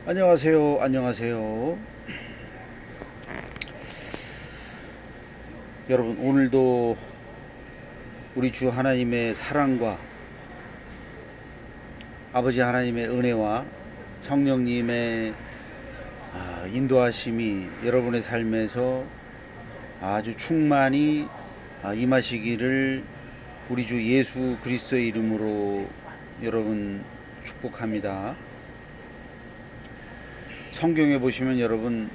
안녕하세요. 안녕하세요. 여러분, 오늘도 우리 주 하나님의 사랑과 아버지 하나님의 은혜와 성령님의 인도하심이 여러분의 삶에서 아주 충만히 임하시기를 우리 주 예수 그리스도의 이름으로 여러분 축복합니다. 성경에 보시면 여러분,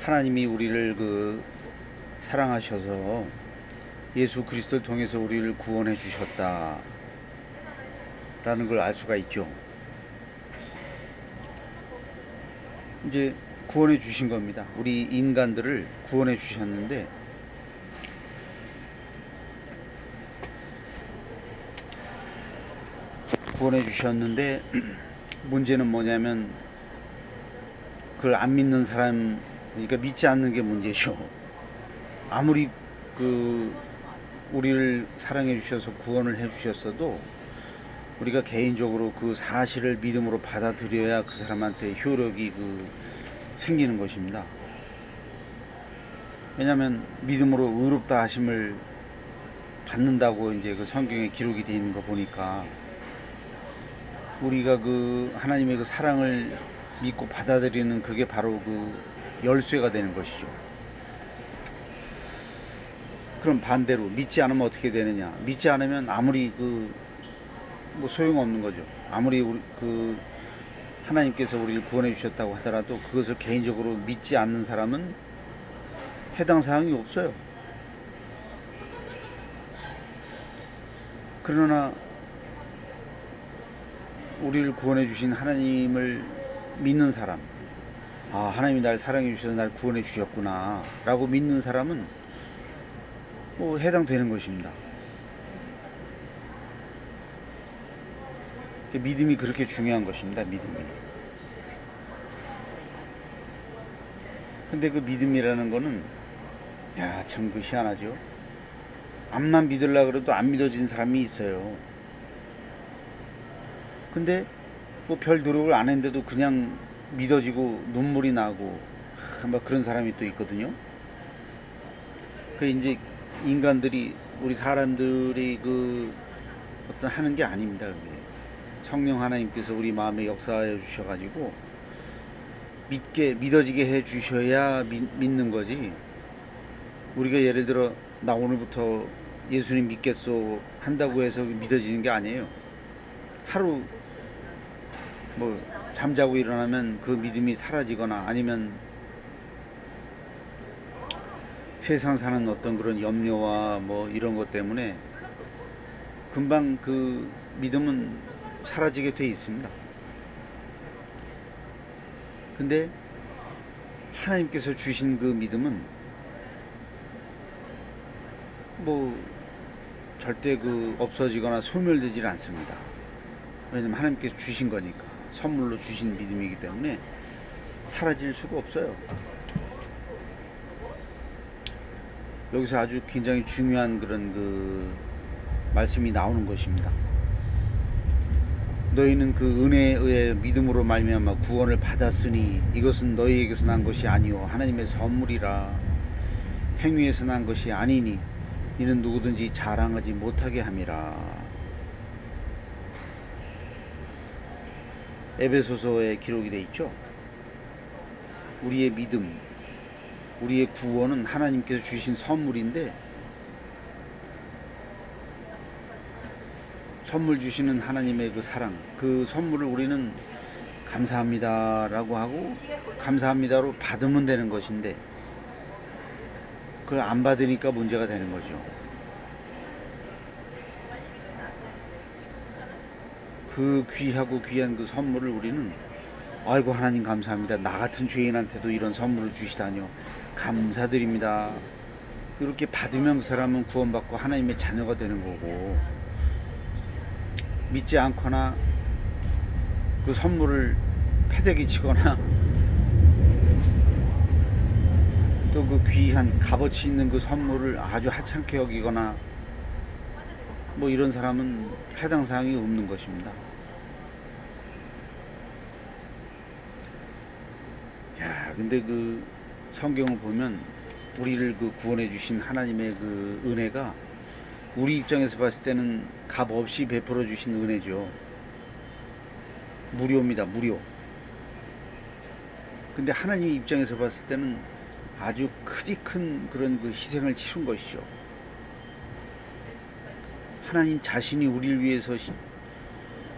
하나님이 우리를 사랑하셔서 예수 그리스도를 통해서 우리를 구원해 주셨다 라는 걸 알 수가 있죠. 이제 구원해 주신 겁니다. 우리 인간들을 구원해 주셨는데, 문제는 뭐냐면 그걸 안 믿는 사람, 그러니까 믿지 않는 게 문제죠. 아무리 우리를 사랑해 주셔서 구원을 해 주셨어도 우리가 개인적으로 그 사실을 믿음으로 받아들여야 그 사람한테 효력이 생기는 것입니다. 왜냐하면 믿음으로 의롭다 하심을 받는다고 이제 성경에 기록이 되어 있는 거 보니까, 우리가 하나님의 사랑을 믿고 받아들이는 그게 바로 열쇠가 되는 것이죠. 그럼 반대로 믿지 않으면 어떻게 되느냐? 믿지 않으면 아무리 소용없는 거죠. 아무리 하나님께서 우리를 구원해 주셨다고 하더라도 그것을 개인적으로 믿지 않는 사람은 해당 사항이 없어요. 그러나 우리를 구원해 주신 하나님을 믿는 사람, 하나님이 날 사랑해 주셔서 날 구원해 주셨구나 라고 믿는 사람은 해당되는 것입니다. 믿음이 그렇게 중요한 것입니다. 믿음이. 근데 그 믿음이라는 거는 참 희한하죠. 암만 믿으려고 해도 안 믿어진 사람이 있어요. 근데 별 노력을 안 했는데도 그냥 믿어지고 눈물이 나고 그런 사람이 또 있거든요. 이제 인간들이, 우리 사람들이 어떤 하는 게 아닙니다. 그게 성령 하나님께서 우리 마음에 역사해 주셔가지고 믿어지게 해 주셔야 믿는 거지. 우리가 예를 들어 나 오늘부터 예수님 믿겠소 한다고 해서 믿어지는 게 아니에요. 하루 잠자고 일어나면 그 믿음이 사라지거나, 아니면 세상 사는 어떤 그런 염려와 이런 것 때문에 금방 그 믿음은 사라지게 돼 있습니다. 근데 하나님께서 주신 그 믿음은 절대 없어지거나 소멸되질 않습니다. 왜냐면 하나님께서 주신 거니까, 선물로 주신 믿음이기 때문에 사라질 수가 없어요. 여기서 아주 굉장히 중요한 그런 말씀이 나오는 것입니다. 너희는 은혜에 의해 믿음으로 말미암아 구원을 받았으니 이것은 너희에게서 난 것이 아니요 하나님의 선물이라. 행위에서 난 것이 아니니 이는 누구든지 자랑하지 못하게 함이라. 에베소서에 기록이 되어 있죠. 우리의 믿음, 우리의 구원은 하나님께서 주신 선물인데, 선물 주시는 하나님의 사랑, 그 선물을 우리는 감사합니다라고 하고 감사합니다로 받으면 되는 것인데, 그걸 안 받으니까 문제가 되는 거죠. 그 귀하고 귀한 선물을 우리는 아이고 하나님 감사합니다, 나 같은 죄인한테도 이런 선물을 주시다니요, 감사드립니다, 이렇게 받으면 그 사람은 구원받고 하나님의 자녀가 되는 거고, 믿지 않거나 그 선물을 패대기 치거나 또 귀한 값어치 있는 선물을 아주 하찮게 여기거나 이런 사람은 해당 사항이 없는 것입니다. 근데 그 성경을 보면 우리를 그 구원해 주신 하나님의 그 은혜가 우리 입장에서 봤을 때는 값 없이 베풀어 주신 은혜죠. 무료입니다. 무료. 근데 하나님 입장에서 봤을 때는 아주 크디 큰 그런 그 희생을 치른 것이죠. 하나님 자신이 우리를 위해서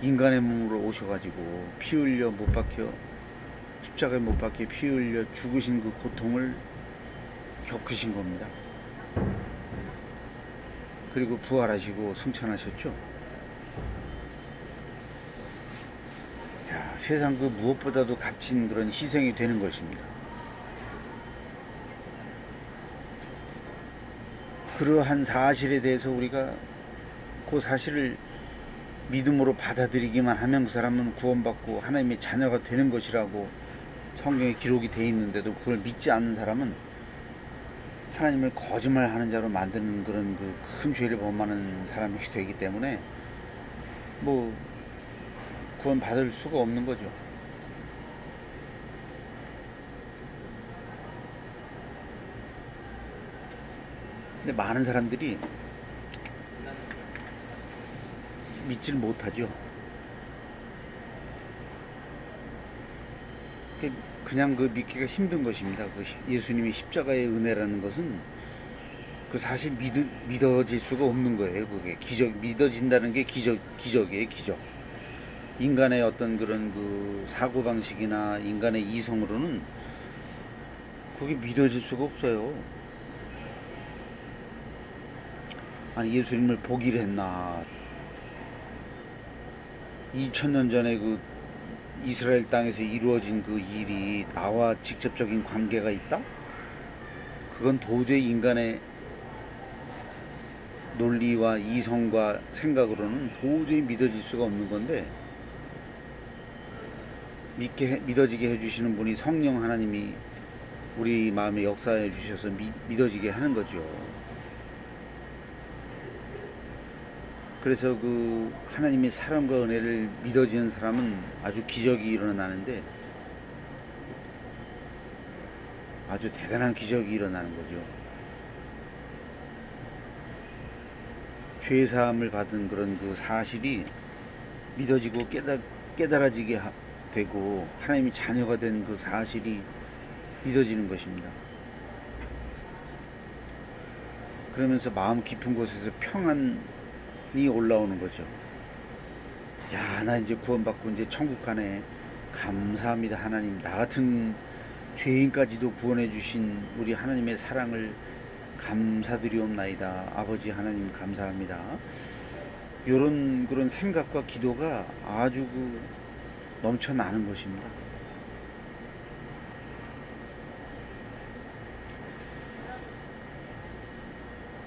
인간의 몸으로 오셔가지고 피 흘려 못 박혀 십자가에 못 박혀 피 흘려 죽으신 그 고통을 겪으신 겁니다. 그리고 부활하시고 승천하셨죠. 야, 세상 그 무엇보다도 값진 그런 희생이 되는 것입니다. 그러한 사실에 대해서 우리가 그 사실을 믿음으로 받아들이기만 하면 그 사람은 구원받고 하나님의 자녀가 되는 것이라고 성경에 기록이 되어 있는데도 그걸 믿지 않는 사람은 하나님을 거짓말하는 자로 만드는 그런 그 큰 죄를 범하는 사람이 되기 때문에 뭐 구원 받을 수가 없는 거죠. 근데 많은 사람들이 믿지를 못하죠. 그냥 그 믿기가 힘든 것입니다. 그 예수님의 십자가의 은혜라는 것은 그 사실 믿어질 수가 없는 거예요. 그게 믿어진다는 게 기적이에요. 기적. 인간의 어떤 그런 그 사고방식이나 인간의 이성으로는 그게 믿어질 수가 없어요. 아니, 예수님을 보기를 했나. 2000년 전에 그 이스라엘 땅에서 이루어진 그 일이 나와 직접적인 관계가 있다? 그건 도저히 인간의 논리와 이성과 생각으로는 도저히 믿어질 수가 없는 건데, 믿어지게 해주시는 분이 성령 하나님이 우리 마음에 역사해 주셔서 믿어지게 하는 거죠. 그래서 그 하나님의 사랑과 은혜를 믿어지는 사람은 아주 기적이 일어나는데, 아주 대단한 기적이 일어나는 거죠. 죄사함을 받은 그런 그 사실이 믿어지고 깨달아지게 되고 하나님의 자녀가 된 그 사실이 믿어지는 것입니다. 그러면서 마음 깊은 곳에서 평안이 올라오는 거죠. 야, 나 이제 구원받고 이제 천국 가네. 감사합니다. 하나님, 나 같은 죄인까지도 구원해 주신 우리 하나님의 사랑을 감사드리옵나이다. 아버지 하나님 감사합니다. 이런 그런 생각과 기도가 아주 넘쳐나는 것입니다.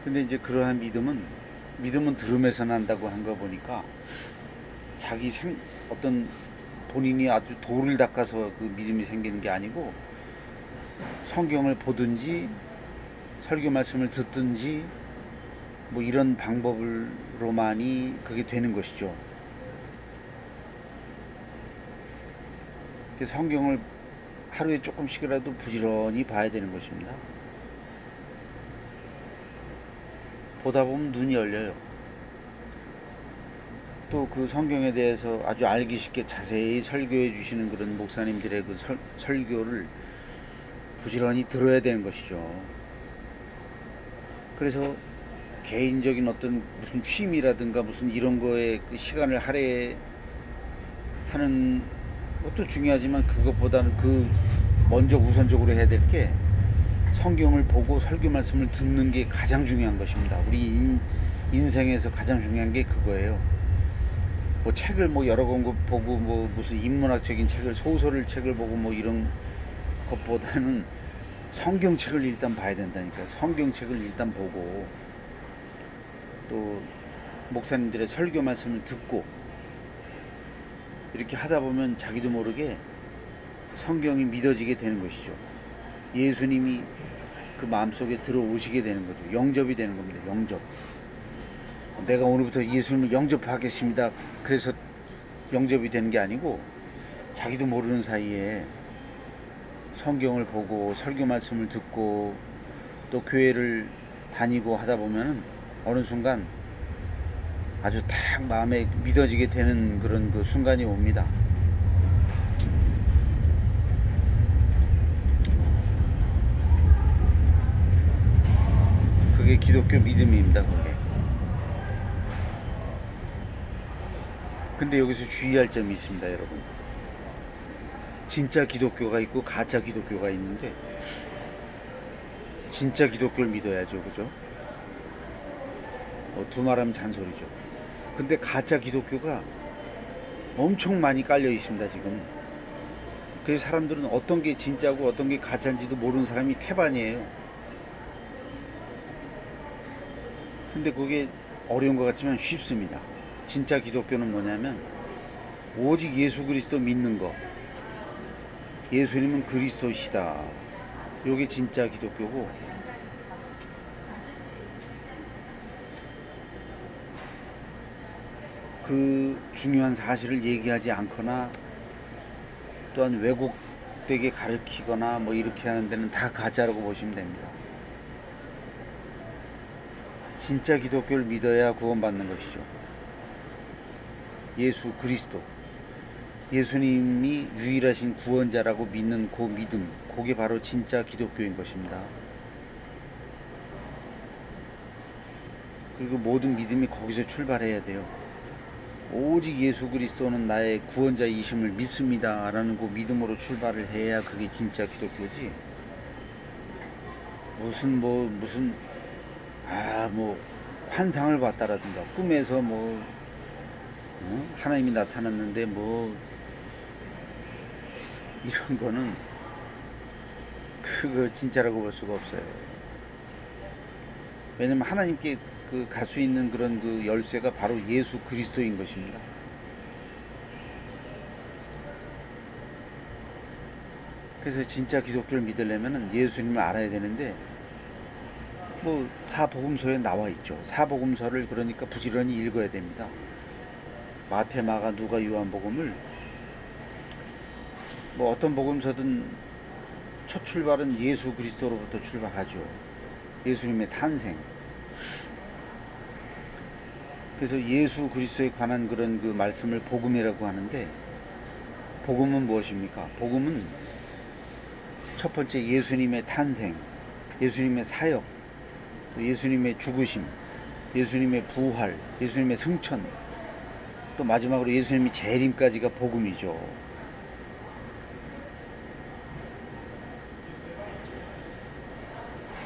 근데 이제 그러한 믿음은 들음에서 난다고 한 거 보니까 자기 어떤 본인이 아주 돌을 닦아서 그 믿음이 생기는 게 아니고 성경을 보든지 설교 말씀을 듣든지 뭐 이런 방법으로만이 그게 되는 것이죠. 성경을 하루에 조금씩이라도 부지런히 봐야 되는 것입니다. 보다 보면 눈이 열려요. 또 그 성경에 대해서 아주 알기 쉽게 자세히 설교해 주시는 그런 목사님들의 그 설교를 부지런히 들어야 되는 것이죠. 그래서 개인적인 어떤 무슨 취미라든가 무슨 이런 거에 그 시간을 할애하는 것도 중요하지만 그것보다는 그 먼저 우선적으로 해야 될 게 성경을 보고 설교 말씀을 듣는 게 가장 중요한 것입니다. 우리 인생에서 가장 중요한 게 그거예요. 뭐 책을 뭐 여러 권 보고 뭐 무슨 인문학적인 소설을 책을 보고 뭐 이런 것보다는 성경책을 일단 봐야 된다니까요. 성경책을 일단 보고 또 목사님들의 설교 말씀을 듣고 이렇게 하다 보면 자기도 모르게 성경이 믿어지게 되는 것이죠. 예수님이 그 마음속에 들어오시게 되는 거죠. 영접이 되는 겁니다. 영접. 내가 오늘부터 예수님을 영접하겠습니다. 그래서 영접이 되는 게 아니고 자기도 모르는 사이에 성경을 보고 설교 말씀을 듣고 또 교회를 다니고 하다 보면 어느 순간 아주 딱 마음에 믿어지게 되는 그런 그 순간이 옵니다. 그게 기독교 믿음입니다. 그게. 근데 여기서 주의할 점이 있습니다, 여러분. 진짜 기독교가 있고 가짜 기독교가 있는데 진짜 기독교를 믿어야죠, 그죠? 두 말하면 잔소리죠. 근데 가짜 기독교가 엄청 많이 깔려 있습니다, 지금. 그래서 사람들은 어떤 게 진짜고 어떤 게 가짜인지도 모르는 사람이 태반이에요. 근데 그게 어려운 것 같지만 쉽습니다. 진짜 기독교는 뭐냐면 오직 예수 그리스도 믿는 거. 예수님은 그리스도시다. 요게 진짜 기독교고, 그 중요한 사실을 얘기하지 않거나 또한 왜곡되게 가르치거나 뭐 이렇게 하는 데는 다 가짜라고 보시면 됩니다. 진짜 기독교를 믿어야 구원받는 것이죠. 예수 그리스도, 예수님이 유일하신 구원자라고 믿는 그 믿음, 그게 바로 진짜 기독교인 것입니다. 그리고 모든 믿음이 거기서 출발해야 돼요. 오직 예수 그리스도는 나의 구원자이심을 믿습니다 라는 그 믿음으로 출발을 해야 그게 진짜 기독교지. 무슨 환상을 봤다라든가 꿈에서 하나님이 나타났는데 이런 거는 그거 진짜라고 볼 수가 없어요. 왜냐면 하나님께 갈 수 있는 그런 그 열쇠가 바로 예수 그리스도인 것입니다. 그래서 진짜 기독교를 믿으려면 예수님을 알아야 되는데 사복음서에 나와 있죠. 사복음서를 그러니까 부지런히 읽어야 됩니다. 마태, 마가, 누가, 요한복음을 어떤 복음서든 첫 출발은 예수 그리스도로부터 출발하죠. 예수님의 탄생. 그래서 예수 그리스도에 관한 그런 그 말씀을 복음이라고 하는데, 복음은 무엇입니까? 복음은 첫 번째 예수님의 탄생, 예수님의 사역, 예수님의 죽으심, 예수님의 부활, 예수님의 승천, 또 마지막으로 예수님이 재림까지가 복음이죠.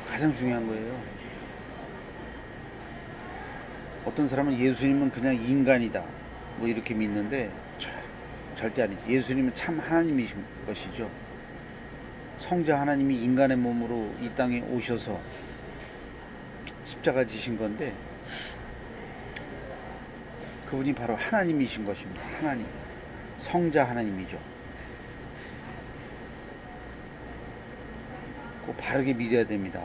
가장 중요한 거예요. 어떤 사람은 예수님은 그냥 인간이다 이렇게 믿는데 절대 아니죠. 예수님은 참 하나님이신 것이죠. 성자 하나님이 인간의 몸으로 이 땅에 오셔서 십자가 지신 건데 그분이 바로 하나님이신 것입니다. 하나님, 성자 하나님이죠. 꼭 바르게 믿어야 됩니다.